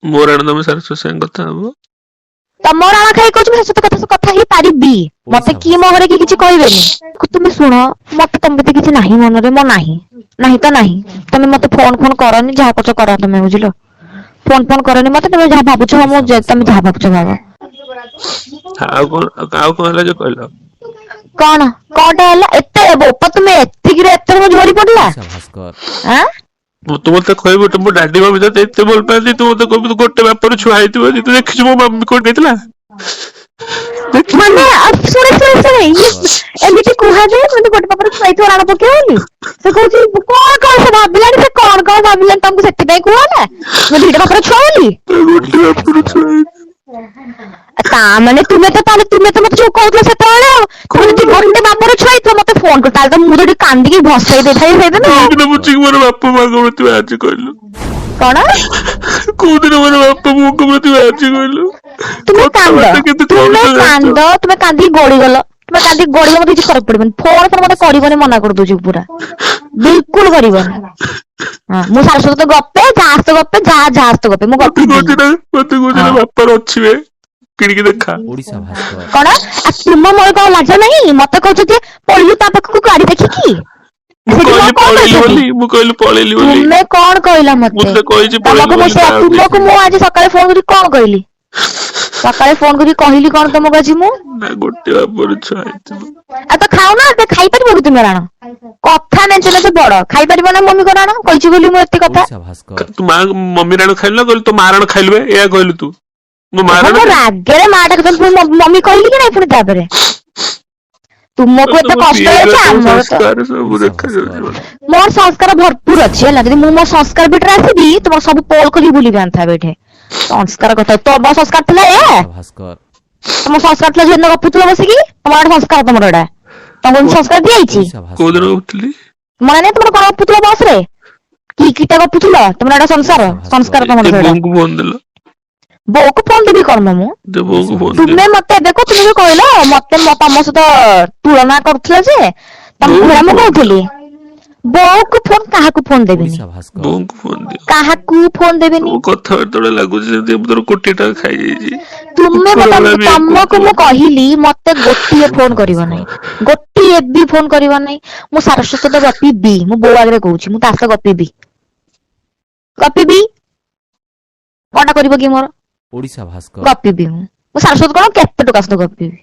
ମୋର ଆଣେ ତମେ ସାରସ୍ୱତ ସାଙ୍ଗେ କଥା ହବ। ତମର ଆଣ ଖାଇ କହୁଛି ମୁଁ ସହିତ କଥା ହେଇ ପାରିବି। ମତେ କିଏ ମୋ ଘରେ କିଛି କହିବେନି। ତୁମେ ଶୁଣ, ମତେ ତମ ଭିତରେ କିଛି ନାହିଁ ମନରେ, ମୋ ନାହିଁ ନାହିଁ ତ ନାହିଁ। ତମେ ମତେ ଫୋନ କରନି, ଯାହା କରୁଛ କର ତମେ, ବୁଝିଲ। ଫୋନ କରନି ମତେ, ତମେ ଯାହା ଭାବୁଛ ମୁଁ ତମେ ଯାହା ଭାବୁଛ ଭାବ। ଆଉ କଣ ହେଲା ଯେ କହିଲ? କଣଟା ହେଲା? ଏତେ ବୋପା ତୁମେ ଏତିକିରେ ଏତେ ଝଡି ପଡିଲା। ତୁ ମତେ କହିବୁ ମୋ ଡାଡି ମମି ତତେ ଏତେ ଭଲ ପାଆନ୍ତି, ତୁ ମତେ କହିବୁ ଗୋଟେ ବାପର ଛୁଆ ହେଇଥିବ, ତୁ ଦେଖିଛୁ ମୋ ମମି କୋଉଠି ନେଇଥିଲା? ମାନେ ଶୁଣେ ଏମିତି କୁହାଯାଏ ଗୋଟେ ପାଖରେ ଛୁଆ ହେଇଥିବ ରାଣ ପକେଇବ ବୋଲି। ସେ କହୁଛି କଣ ସେ ଭାବିଲାଣି, ସେ କଣ ଭାବିଲାଣି, ତମକୁ ସେଥିପାଇଁ କୁହ ନା ତୁମେ ଦିଟା ବାପର ଛୁଆ ବୋଲି। ତା ମାନେ ତୁମେ ତ ମତେ ଯୋଉ କହୁଥିଲ ସେତେବେଳେ, ଆଉ ତୁମେ ଯଦି ଗୋଟେ ବାପର ଛୁଆ ହେଇଥିବ ମତେ ଫୋନ କର, ତାହେଲେ ତ ମୁଁ ଯଦି କାନ୍ଦିକି ଭସେଇ ଦେଇଥାଇ ସେଇଦିନ। ମୋର ବାପା ମାଙ୍କ ପ୍ରତି ଆଜି କହିଲୁ କଣ? କୋଉଦିନ ମୋର ବାପା ମାଙ୍କ ପ୍ରତି ଆଜି କହିଲୁ? ତୁମେ କାନ୍ଦ, ତୁମେ କାନ୍ଦିକି ଗଡିଗଲ, ମତେ କିଛି ଫରକ ପଡିବନି। ଫୋନ ମତେ କରିବନି, ମନା କରିଦଉଛି ପୁରା, ବିଲକୁଲ କରିବନି। ହଁ, ମୁଁ ସାରସ୍ୱତ ଗପେ, ଯାହା ଗପେ, ଯାହା ଗପେ ମୁଁ ଗପିବି। ମତେ କହୁଛି ବାପାର ଅଛି ବେ, କିଣିକି ଦେଖା। କଣ ତୁମ ମୋର କଣ ଲାଜ ନାହିଁ? ମତେ କହୁଛ ଯେ ପଳେଇଲୁ ତା ପାଖକୁ ଗାଡି ଦେଖିକି। ମୁଁ କହିଲି ପଳେଇଲି ବୋଲି, ତୁମେ କଣ କହିଲ ମତେ? ତୁମକୁ ମୁଁ ଆଜି ସକାଳେ ଫୋନ କରି କଣ କହିଲି? ସକାଳେ ଫୋନ କରି କହିଲି କଣ ତମକୁ ଆଜି ମୁଁ? ଗୋଟେ ବାପର ଛୁଆ ହେଇଥିବ। ଆଉ ତ ଖାଉନ, ଖାଇପାରିବ କି ତୁମେ ରାଣ? କଥା ମେଞ୍ଚେ ବଡ, ଖାଇପାରିବ ନା ମମି କ ରାଣ? କହିଛି ବୋଲି ମୁଁ ଏତେ କଥା। ତୁ ମମି ରାଣ ଖାଇଲୁ ନା କହିଲୁ ତୋ ମା ରାଣ ଖାଇଲୁ? ଏଇଆ କହିଲୁ ତୁ? ମୋ ରାଗରେ ମା ଡାକୁଛନ୍ତି, ମମି କହିଲି କି ନାଇଁ? ପୁଣି ତାପରେ ତୁମକୁ ଏତେ କଷ୍ଟ ହଉଛି, ଆମର ତ ମୋର ସଂସ୍କାର ଭରପୁର ଅଛି ହେଲା। ଯଦି ମୁଁ ମୋ ସଂସ୍କାର ଭିତରେ ଆସିବି, ତୁମର ସବୁ ପୋଲ କରି ବୁଲିବି ଆନ୍ଥାବେ ଏଠି। ସଂସ୍କାର କଥା, ତମ ସଂସ୍କାର ଥିଲା ଏଇଆ? ତମ ସଂସ୍କାର ଥିଲା ଯେଦିନ ଗପୁଥିଲ ବସିକି, ତମର ଗୋଟେ ସଂସ୍କାର, ତମର ଏଇଟା ତମକୁ ସଂସ୍କାର ଦିଆଯାଇଛି? ମନେ ନାହିଁ ତମର କଣ ଗପୁଥିଲ ବସ ରେ? କିଟା ଗପୁଥିଲ? ତମର ଏଇଟା ସଂସ୍କାର ତମର ସେଇଟା। ବୋଉକୁ ଫୋନ ଦେବି କଣ ମୁଁ? ତୁମେ ମତେ ଏବେ ତୁମେ ଯୋଉ କହିଲ ମତେ ତମ ସହିତ ତୁଳନା କରୁଥିଲ ଯେ, ମୁଁ କହୁଥିଲି ବୋଉକୁ ଫୋନ କାହାକୁ ଫୋନ ଦେବିନି, କାହାକୁ ଫୋନ ଦେବିନି। କଥାବାର୍ତ୍ତା ଲାଗୁଛି ଯେମିତି ତୋର କୋଟି ଟଙ୍କା ଖାଇଯାଇଛି। ତୁମେ ତମକୁ ମୁଁ କହିଲି ମତେ ଗୋଟିଏ ଫୋନ କରିବ ନାହିଁ, ଗୋଟିଏ ବି ଫୋନ କରିବ ନାହିଁ। ମୁଁ ସାରସ୍ୱତ ସହିତ ଗପିବି, ମୁଁ ବୋଉ ଆଗରେ କହୁଛି, ମୁଁ ତା ସହିତ ଗପିବି। କଣଟା କରିବ କି ମୋର? ଗପିବି ମୁଁ ସାରସ୍ୱତ କଣ କେତେ ଟୋକା ସହିତ ଗପିବି।